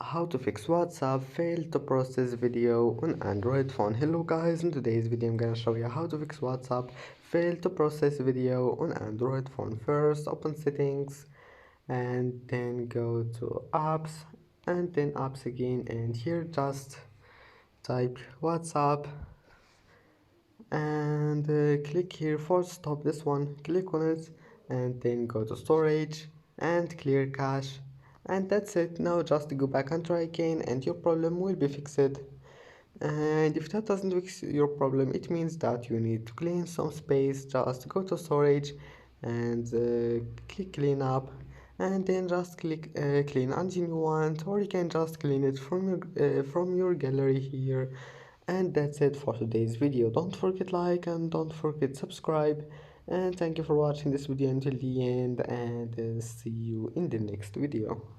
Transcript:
how to fix WhatsApp failed to process video on Android phone. Hello guys, in today's video I'm gonna show you how to fix WhatsApp failed to process video on Android phone. First, open settings and then go to apps and then apps again, and here just type WhatsApp and click here for stop. This one, click on it and then go to storage and clear cache, and that's it. Now just go back and try again and your problem will be fixed. And if that doesn't fix your problem, it means that you need to clean some space. Just go to storage and click clean up, and then just click clean until you want, or you can just clean it from your gallery here. And that's it for today's video. Don't forget like and don't forget subscribe, and thank you for watching this video until the end, and see you in the next video.